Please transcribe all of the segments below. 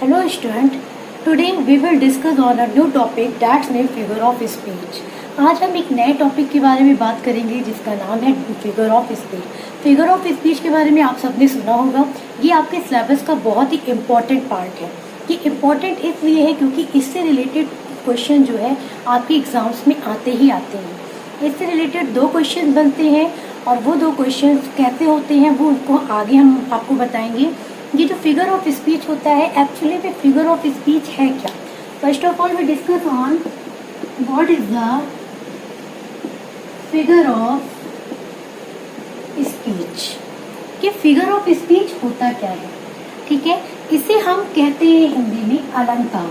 Hello student, today we will discuss on a new topic that's named figure of speech. आज हम एक नए topic के बारे में बात करेंगे जिसका नाम है figure of speech. Figure of speech के बारे में आप सबने सुना होगा। ये आपके सिलेबस का बहुत ही इम्पोर्टेंट पार्ट है। ये इम्पोर्टेंट इसलिए है क्योंकि इससे रिलेटेड क्वेश्चन जो है आपके एग्जाम्स में आते ही आते हैं। इससे रिलेटेड 2 क्वेश्चन बनते हैं और वो 2 क्वेश्चन कैसे होते हैं वो उनको आगे हम आपको बताएंगे। ये जो फिगर ऑफ स्पीच होता है एक्चुअली में फिगर ऑफ स्पीच है क्या। First of all we discuss on what is the figure of speech. कि फिगर ऑफ स्पीच होता क्या है, ठीक है। इसे हम कहते हैं हिंदी में अलंकार।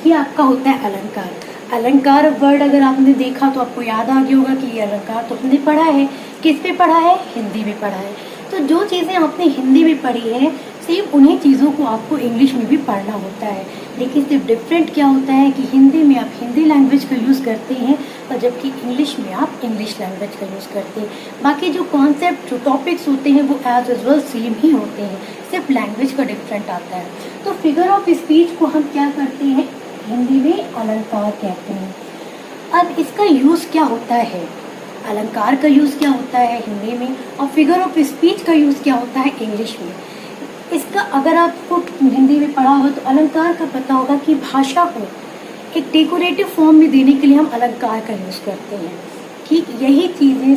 ये आपका होता है अलंकार। अलंकार वर्ड अगर आपने देखा तो आपको याद आ गया होगा कि ये अलंकार तो हमने पढ़ा है। किस पे पढ़ा है? हिंदी में पढ़ा है। तो जो चीज़ें आपने हिंदी में पढ़ी है सेम उन्हीं चीज़ों को आपको इंग्लिश में भी पढ़ना होता है। लेकिन सिर्फ डिफरेंट क्या होता है कि हिंदी में आप हिंदी लैंग्वेज का यूज़ करते हैं और जबकि इंग्लिश में आप इंग्लिश लैंग्वेज का यूज़ करते हैं। बाकी जो कॉन्सेप्ट जो टॉपिक्स होते हैं वो एज यूजुअल सेम ही होते हैं, सिर्फ लैंग्वेज का डिफरेंट आता है। तो फिगर ऑफ स्पीच को हम क्या करते हैं हिंदी में अलंकार कहते हैं। अब इसका यूज़ क्या होता है? अलंकार का यूज़ क्या होता है हिंदी में और फिगर ऑफ स्पीच का यूज़ क्या होता है इंग्लिश में। इसका अगर आपको हिंदी में पढ़ा हो तो अलंकार का पता होगा कि भाषा को एक डेकोरेटिव फॉर्म में देने के लिए हम अलंकार का यूज़ करते हैं। ठीक यही चीज़ें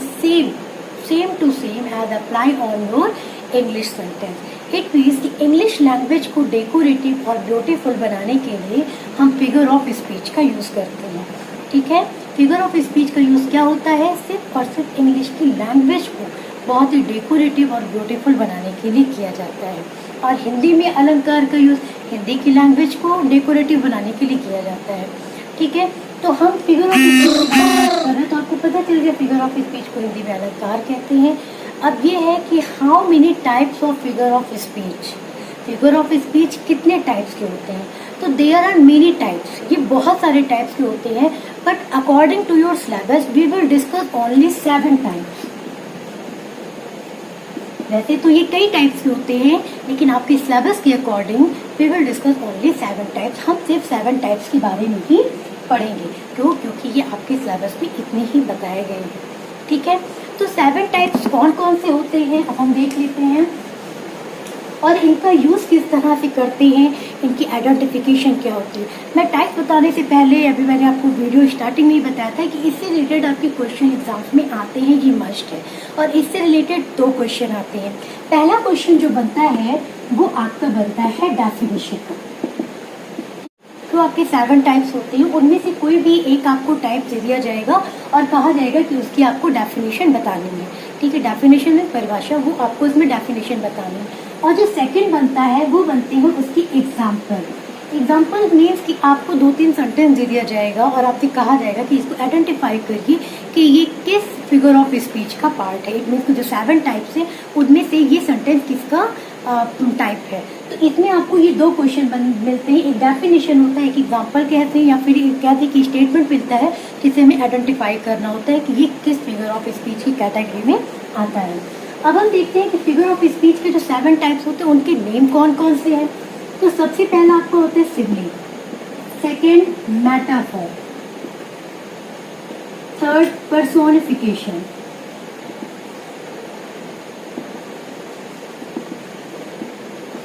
same to same as apply on your English sentence. It means कि इंग्लिश लैंग्वेज को डेकोरेटिव और ब्यूटीफुल बनाने के लिए हम फिगर ऑफ स्पीच का यूज़ करते हैं, ठीक है। फिगर ऑफ स्पीच का यूज़ क्या होता है? सिर्फ और सिर्फ इंग्लिश की लैंग्वेज को बहुत ही डेकोरेटिव और ब्यूटीफुल बनाने के लिए किया जाता है। और हिंदी में अलंकार का यूज़ हिंदी की लैंग्वेज को डेकोरेटिव बनाने के लिए किया जाता है, ठीक है। तो हम फिगर ऑफ स्पीच की बात कर रहे हैं तो आपको पता चल गया फिगर ऑफ स्पीच को हिंदी में अलंकार कहते हैं। अब ये है कि how many types of figure of speech. Figure of speech कितने टाइप्स के होते हैं? तो देयर आर मेनी टाइप्स। ये बहुत सारे टाइप्स के होते हैं but according to your syllabus we will discuss only 7 types. वैसे तो ये कई टाइप्स के होते हैं लेकिन आपके सिलेबस के according we will discuss only 7 types. हम सिर्फ 7 टाइप्स के बारे में ही पढ़ेंगे। क्यों? क्योंकि ये आपके सिलेबस में इतने ही बताए गए हैं, ठीक है। तो 7 टाइप्स कौन कौन से होते हैं अब हम देख लेते हैं और इनका यूज़ किस तरह से करते हैं, इनकी आइडेंटिफिकेशन क्या होती है। मैं टाइप बताने से पहले अभी मैंने आपको वीडियो स्टार्टिंग में ही बताया था कि इससे रिलेटेड आपके क्वेश्चन एग्जाम्स में आते हैं, ये मस्ट है। और इससे रिलेटेड 2 क्वेश्चन आते हैं। पहला क्वेश्चन जो बनता है वो आपका बनता है डेफिनेशन का। तो आपके 7 टाइप्स होते हैं, उनमें से कोई भी एक आपको टाइप दे दिया जाएगा और कहा जाएगा कि उसकी आपको डेफिनेशन बतानी है, ठीक है। डेफिनेशन में परिभाषा वो आपको इसमें डेफिनेशन बतानी है। और जो सेकंड बनता है वो बनते हैं उसकी एग्जाम्पल। एग्जाम्पल मीन्स कि आपको 2-3 सेंटेंस दे दिया जाएगा और आपसे कहा जाएगा कि इसको आइडेंटिफाई करिए कि ये किस फिगर ऑफ स्पीच का पार्ट है। इट मीन्स जो 7 टाइप्स हैं उनमें से ये सेंटेंस किसका टाइप है। तो इसमें आपको ये 2 क्वेश्चन मिलते हैं। एक डेफिनेशन होता है, एक एग्जाम्पल कहते हैं या फिर कहते हैं कि स्टेटमेंट मिलता है जिसे हमें आइडेंटिफाई करना होता है कि ये किस फिगर ऑफ स्पीच की कैटेगरी में आता है। अब हम देखते हैं कि फिगर ऑफ स्पीच के जो 7 टाइप्स होते हैं उनके नेम कौन कौन से हैं। तो सबसे पहला आपको होता है simile, second metaphor, third personification,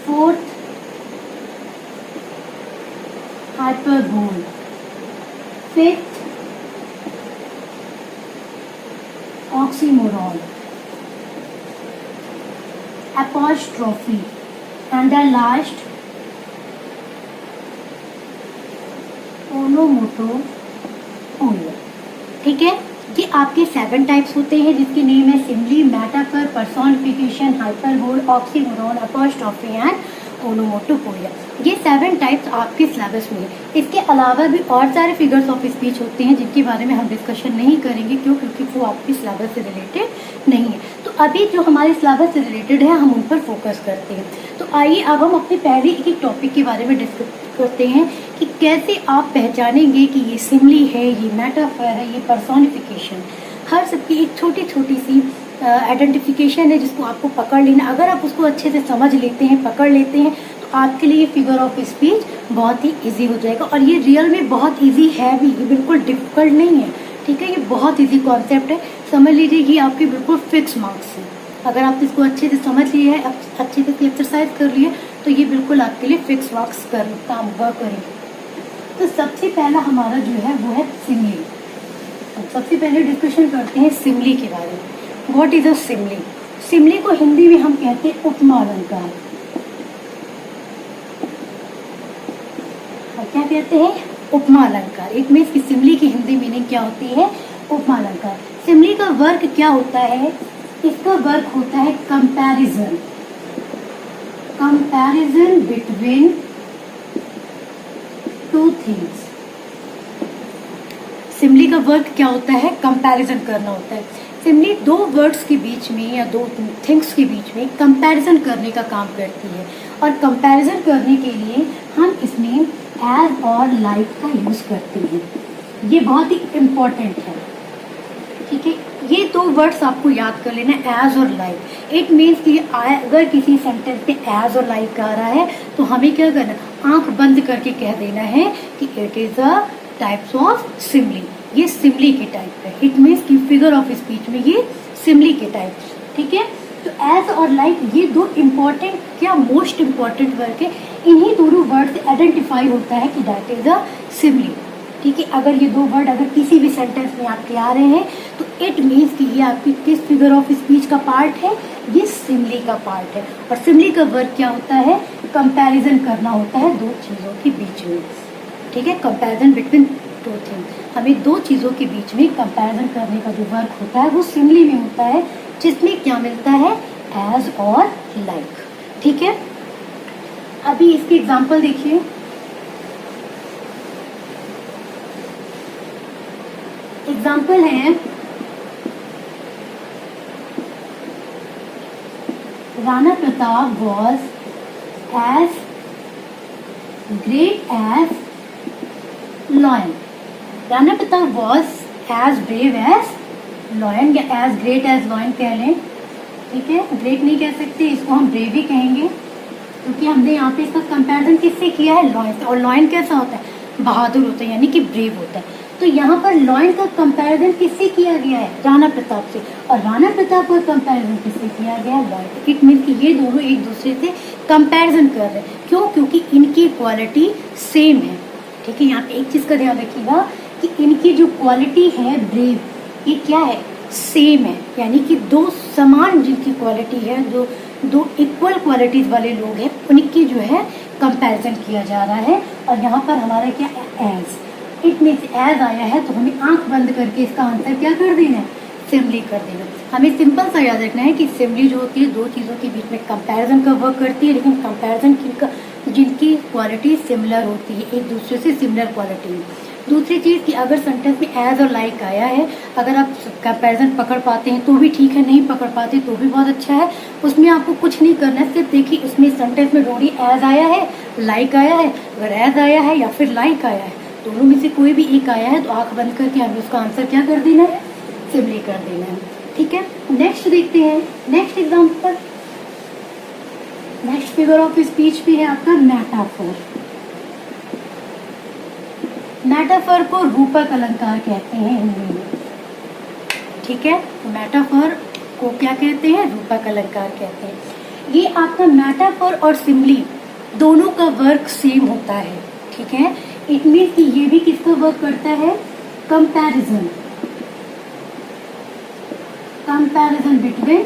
fourth hyperbole, fifth oxymoron, apostrophe and the last ओनोमोटोपोइया, ठीक है। ये आपके 7 टाइप्स होते हैं जिसके नेम है simile, metaphor, personification, hyperbole, oxymoron, apostrophe and onomatopoeia. ये 7 टाइप्स आपके सिलेबस में। इसके अलावा भी और सारे फिगर्स ऑफ स्पीच होते हैं जिनके बारे में हम डिस्कशन नहीं करेंगे। क्यों? क्योंकि वो आपके सिलेबस से रिलेटेड नहीं है। तो अभी जो हमारे सिलेबस से रिलेटेड है हम उन पर फोकस करते हैं। तो आइए अब हम अपने पहले एक टॉपिक के बारे में डिस्कस करते हैं कि कैसे आप पहचानेंगे कि ये सिमिली है, ये मेटाफर है, ये पर्सोनिफिकेशन। हर सबकी एक छोटी छोटी सी आइडेंटिफिकेशन है जिसको आपको पकड़ लेना। अगर आप उसको अच्छे से समझ लेते हैं, पकड़ लेते हैं, तो आपके लिए ये फिगर ऑफ स्पीच बहुत ही इजी हो जाएगा। और ये रियल में बहुत इजी है भी, ये बिल्कुल डिफिकल्ट नहीं है, ठीक है। ये बहुत इजी कॉन्सेप्ट है, समझ लीजिए ये आपके बिल्कुल फिक्स मार्क्स हैं। अगर आप इसको अच्छे से समझ लिए हैं, अच्छे से एक्सरसाइज कर लिए, तो ये बिल्कुल आपके लिए फिक्स मार्क्स काम वर्क करेंगे। तो सबसे पहला हमारा जो है वो है सिमली। सबसे पहले डिस्कशन करते हैं सिमली के बारे में। What is a Simli? Simli को हिंदी में हम कहते हैं उपमा अलंकार। और क्या कहते हैं? उपमा अलंकार। एक मीन्स की सिमली की हिंदी मीनिंग क्या होती है? उपमा अलंकार। सिमली का वर्क क्या होता है? इसका वर्क होता है comparison, comparison between two things. Simile का वर्क क्या होता है? कंपैरिजन करना होता है। सिमली दो वर्ड्स के बीच में या दो थिंग्स के बीच में कंपैरिजन करने का काम करती है। और कंपैरिजन करने के लिए हम इसमें एज और लाइक का यूज करते हैं। ये बहुत ही इम्पोर्टेंट है, ठीक है। ये दो वर्ड्स आपको याद कर लेना, एज और लाइक। इट मीन्स कि अगर किसी सेंटेंस में एज और लाइक आ रहा है तो हमें क्या करना, आंख बंद करके कह देना है कि it is a types of simile. ये सिमली के टाइप है। इट मीन्स कि फिगर ऑफ स्पीच में ये सिमली के टाइप, ठीक है। तो एज और लाइक ये दो इम्पोर्टेंट, क्या मोस्ट इम्पोर्टेंट वर्ड है। इन्हीं दोनों वर्ड से आइडेंटिफाई होता है कि दैट इज अ सिमली, ठीक है। अगर ये दो वर्ड अगर किसी भी सेंटेंस में आपके आ रहे हैं तो इट मीन्स कि ये आपकी किस फिगर ऑफ स्पीच का पार्ट है? ये सिमली का पार्ट है। और सिमली का वर्क क्या होता है? कंपैरिजन करना होता है दो चीजों के बीच में, ठीक है। Comparison between two things. हमें दो चीजों के बीच में कंपैरिजन करने का जो वर्क होता है वो सिमली में होता है, जिसमें क्या मिलता है? एज और लाइक, ठीक है। अभी इसकी एग्जाम्पल देखिए। एग्जाम्पल है Rana Pratap was as great as lion. Rana Pratap was as brave as lion, या एज ग्रेट एज लॉयन कह लें, ठीक है। ग्रेट नहीं कह सकते, इसको हम ब्रेव ही कहेंगे, क्योंकि हमने यहाँ पे इसका कंपैरिजन किससे किया है? लॉयन से। और लॉयन कैसा होता है? बहादुर होता है, यानी कि ब्रेव होता है। तो यहाँ पर लॉयन का कंपैरिजन किससे किया गया है? राणा प्रताप से। और राणा प्रताप का कंपैरिजन किससे किया गया है? लॉयन। इट मीन कि ये दोनों एक दूसरे से कंपैरिजन कर रहे हैं। क्यों? क्योंकि इनकी क्वालिटी सेम है, ठीक है। यहाँ पे एक चीज का ध्यान रखिएगा कि इनकी जो क्वालिटी है ब्रेव, ये क्या है? सेम है, यानी कि दो समान जिनकी क्वालिटी है, जो दो इक्वल क्वालिटीज वाले लोग हैं, उनकी जो है कंपैरिजन किया जा रहा है। और यहाँ पर हमारा क्या है? एज। इट मीन्स एज आया है तो हमें आंख बंद करके इसका आंसर क्या कर देना है? सिमली कर देना। हमें सिंपल सा याद रखना है कि सिमली जो होती है दो चीज़ों के बीच में कंपैरिजन का वर्क करती है, लेकिन कंपैरिजन जिनकी क्वालिटी सिमिलर होती है, एक दूसरे से सिमिलर क्वालिटी में। दूसरी चीज़ कि अगर सेंटेंस में एज और लाइक आया है, अगर आप कंपैरिजन पकड़ पाते हैं तो भी ठीक है, नहीं पकड़ पाते तो भी बहुत अच्छा है। उसमें आपको कुछ नहीं करना है, सिर्फ देखिए उसमें सेंटेंस में ढूंढिए एज आया है, लाइक आया है। अगर एज आया है या फिर लाइक आया है, दोनों में से कोई भी एक आया है तो आंख बंद करके हमें उसका आंसर क्या कर देना है? सिमली कर देना है, ठीक है। नेक्स्ट देखते हैं, next example. Next figure of speech भी है आपका मेटाफर। मेटाफर को रूपक अलंकार कहते हैं हिंदी में, ठीक है। मेटाफर को क्या कहते हैं? रूपक अलंकार कहते हैं। ये आपका मेटाफर और सिमली दोनों का वर्क सेम होता है, ठीक है। इट मीन्स कि ये भी किसका वर्क करता है? Comparison, comparison between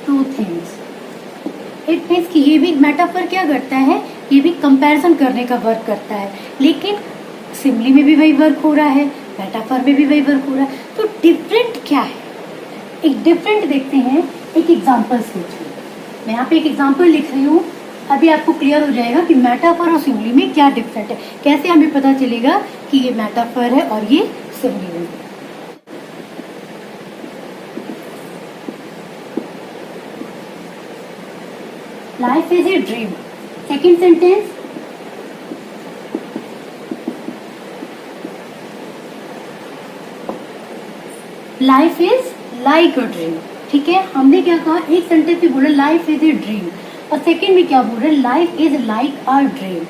two things. It means कि ये भी मेटाफर क्या करता है? ये भी कंपैरिजन करने का वर्क करता है, लेकिन सिमली में भी वही वर्क हो रहा है, मेटाफर में भी वही वर्क हो रहा है। तो डिफरेंट क्या है? एक डिफरेंट देखते हैं एक एग्जाम्पल से। मैं यहाँ पे एक एग्जाम्पल लिख रही हूँ, अभी आपको क्लियर हो जाएगा कि मेटाफर और सिमली में क्या डिफरेंट है। कैसे हमें पता चलेगा कि ये मेटाफर है और ये सिमली है। Life is a dream. Second sentence, life is like a dream. ठीक है, हमने क्या कहा, एक सेंटेंस में बोला लाइफ इज ए ड्रीम, और सेकंड में क्या बोल रहे हैं, life is like a dream.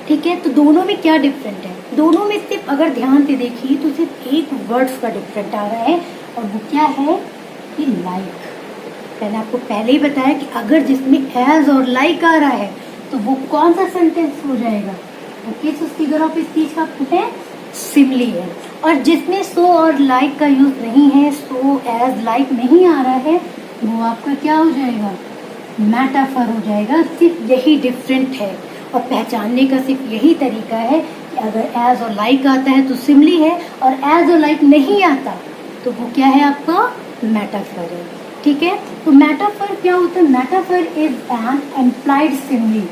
ठीक है, तो दोनों में क्या डिफरेंट है, दोनों में सिर्फ अगर ध्यान से देखिए तो सिर्फ एक वर्ड्स का डिफरेंट आ रहा है, और वो क्या है कि लाइक। मैंने आपको पहले ही बताया कि अगर जिसमें एज और लाइक आ रहा है तो वो कौन सा सेंटेंस हो जाएगा, तो किस फिगर ऑफ स्पीच का है, सिमली है। और जिसमें सो और लाइक का यूज नहीं है, सो एज लाइक नहीं आ रहा है, वो आपका क्या हो जाएगा, मेटाफर हो जाएगा। सिर्फ यही डिफरेंट है, और पहचानने का सिर्फ यही तरीका है कि अगर एज और लाइक आता है तो सिमली है, और एज और लाइक नहीं आता तो वो क्या है, आपका मेटाफर है। ठीक है, तो मेटाफर क्या होता है, metaphor is an implied Simli.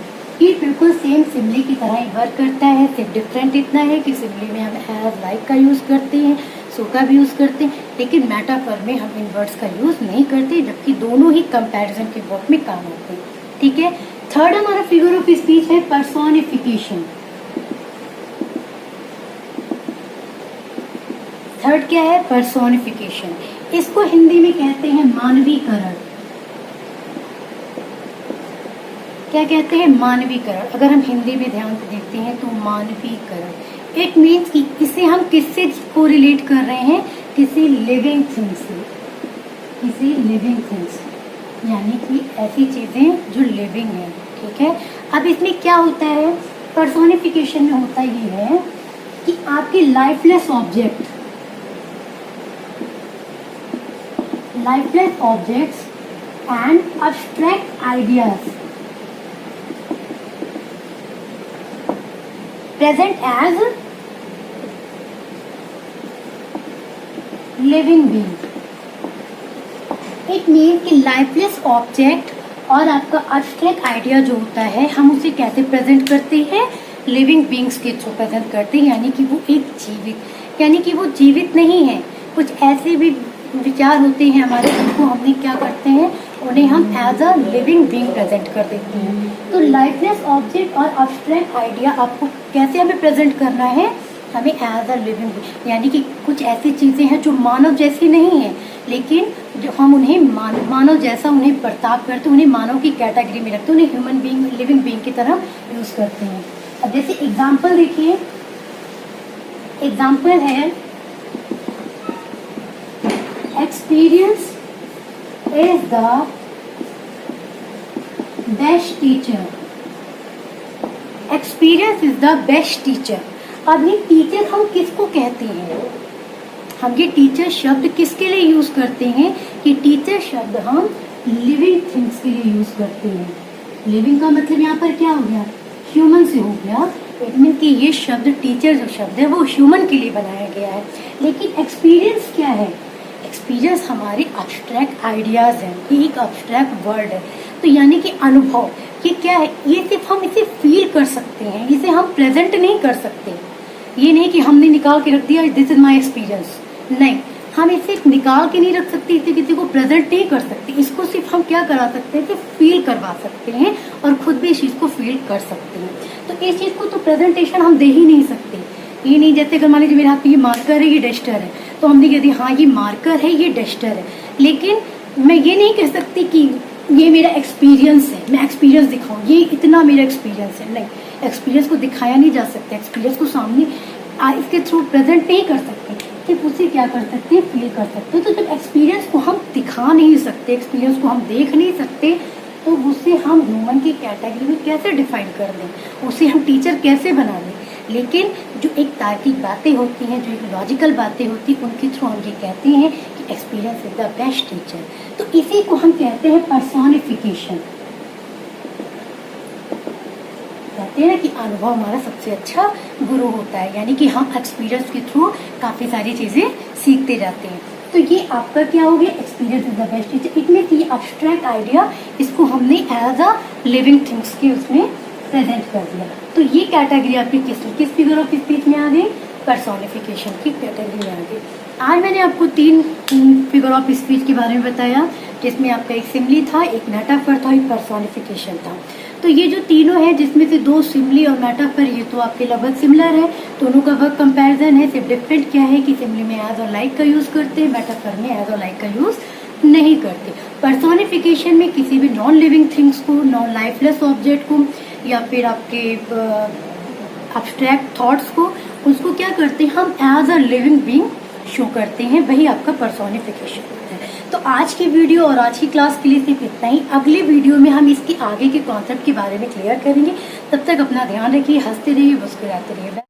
ये बिल्कुल सेम सिमली की तरह ही वर्क करता है, सिर्फ डिफरेंट इतना है कि सिमली में हम एज लाइक का यूज़ करते हैं, सो का भी यूज़ करते हैं, लेकिन मेटाफर में हम इन वर्ड्स का यूज़ नहीं करते, जबकि दोनों ही कंपैरिजन के वर्क में काम आते हैं। ठीक है, थर्ड हमारा फिगर ऑफ स्पीच है पर्सोनिफिकेशन। थर्ड क्या है, पर्सोनिफिकेशन। इसको हिंदी में कहते हैं मानवीकरण। क्या कहते हैं, मानवीकरण। अगर हम हिंदी में ध्यान से देखते हैं तो मानवीकरण इट मीन्स कि इसे हम किससे को रिलेट कर रहे हैं, किसी लिविंग थिंग से, किसी लिविंग थिंग्स, यानी कि ऐसी चीज़ें जो लिविंग है। ठीक है, अब इसमें क्या होता है, पर्सोनिफिकेशन में होता ये है कि आपके lifeless object, lifeless objects and abstract ideas present as living being। It means कि lifeless object और आपका abstract idea जो होता है, हम उसे कैसे प्रेजेंट करते हैं, लिविंग बींग्स के थ्रू प्रेजेंट करते हैं, यानी कि वो एक जीवित, यानी कि वो जीवित नहीं है। कुछ ऐसे भी विचार होते हैं हमारे, उनको हमने क्या करते हैं, उन्हें हम as a living being present कर देते हैं। तो लाइफलेस ऑब्जेक्ट और एब्स्ट्रैक्ट आइडिया आपको कैसे हमें प्रेजेंट करना है, हमें एज अ लिविंग बीइंग, यानी कि कुछ ऐसी चीज़ें हैं जो मानव जैसी नहीं है, लेकिन जो हम उन्हें मानव जैसा उन्हें बर्ताव करते हैं, उन्हें मानव की कैटेगरी में रखते हैं, उन्हें ह्यूमन बीइंग, लिविंग बीइंग की तरह यूज़ करते हैं। अब जैसे एग्जाम्पल देखिए, एग्जाम्पल है experience is the best teacher। experience is the best teacher। अब ये टीचर हम किसको कहते हैं, हम ये टीचर शब्द किसके लिए यूज करते हैं, कि टीचर शब्द हम लिविंग थिंग्स के लिए यूज करते हैं। लिविंग का मतलब यहाँ पर क्या हो गया, ह्यूमन से हो गया। इट मीन कि ये शब्द टीचर जो शब्द है वो ह्यूमन के लिए बनाया गया है। लेकिन एक्सपीरियंस क्या है, एक्सपीरियंस हमारे अब्स्ट्रैक्ट आइडियाज़ हैं, ये एक अब्स्ट्रैक्ट वर्ड है। तो यानी कि अनुभव, ये क्या है, ये सिर्फ हम इसे फील कर सकते हैं, इसे हम प्रेजेंट नहीं कर सकते। ये नहीं कि हमने निकाल के रख दिया दिस इज माई एक्सपीरियंस, नहीं, हम इसे निकाल के नहीं रख सकते, इसे किसी को प्रेजेंट नहीं कर सकते। इसको सिर्फ हम क्या करा सकते हैं कि फील करवा सकते हैं, और खुद भी इस चीज़ को फील कर सकते हैं। तो इस चीज़ को तो प्रेजेंटेशन हम दे ही नहीं सकते। ये नहीं, जैसे अगर मान लीजिए मेरे हाथ में ये मार्कर है, ये डस्टर है, तो हमने कह दिया हाँ ये मार्कर है, ये डस्टर है, लेकिन मैं ये नहीं कह सकती कि ये मेरा एक्सपीरियंस है, मैं एक्सपीरियंस दिखाऊँ, ये इतना मेरा एक्सपीरियंस है। नहीं, एक्सपीरियंस को दिखाया नहीं जा सकता, एक्सपीरियंस को सामने इसके थ्रू प्रेजेंट नहीं कर सकते, सिर्फ उसे क्या कर सकते हैं, फील कर सकते हैं। तो जब एक्सपीरियंस को हम दिखा नहीं सकते, एक्सपीरियंस को हम देख नहीं सकते, तो उसे हम ह्यूमन की कैटेगरी में कैसे डिफाइन कर दें, उसे हम टीचर कैसे बना दें। लेकिन जो एक तार्किक बातें होती हैं, जो एक लॉजिकल बातें होती हैं, उनके थ्रू हम ये कहते हैं कि experience is the best teacher. तो इसी को हम कहते हैं पर्सोनिफिकेशन। कहते हैं ना कि अनुभव हमारा सबसे अच्छा गुरु होता है, यानी कि हम एक्सपीरियंस के थ्रू काफ़ी सारी चीज़ें सीखते जाते हैं। तो ये आपका क्या हो गया, experience is the best teacher. It means ये अब्स्ट्रैक्ट आइडिया, इसको हमने एज अ लिविंग थिंग्स के उसमें प्रेजेंट कर दिया। तो ये कैटेगरी आपकी किस फिगर ऑफ स्पीच में आ गई, पर्सोनिफिकेशन की कैटेगरी में आ गई। आज मैंने आपको तीन फिगर ऑफ स्पीच के बारे में बताया, जिसमें आपका एक सिमली था, एक मेटाफर था, एक पर्सोनिफिकेशन था। तो ये जो तीनों हैं, जिसमें से दो सिमली और मेटाफर, ये तो आपके लगभग सिमिलर है, दोनों का वर्क कंपैरिजन है। सिर्फ डिफरेंट क्या है कि सिमली में एज और लाइक का यूज़ करते हैं, मेटाफर में एज और लाइक का यूज़ नहीं करते। पर्सोनिफिकेशन में किसी भी नॉन लिविंग थिंग्स को, नॉन लाइफलेस ऑब्जेक्ट को, या फिर आपके एब्स्ट्रैक्ट थॉट्स को, उसको क्या करते हैं हम as a living being show करते हैं, वही आपका पर्सोनिफिकेशन होता है। तो आज की वीडियो और आज की क्लास के लिए सिर्फ इतना ही। अगली वीडियो में हम इसकी आगे के कॉन्सेप्ट के बारे में क्लियर करेंगे। तब तक अपना ध्यान रखिए, हंसते रहिए, मुस्कुराते रहिए।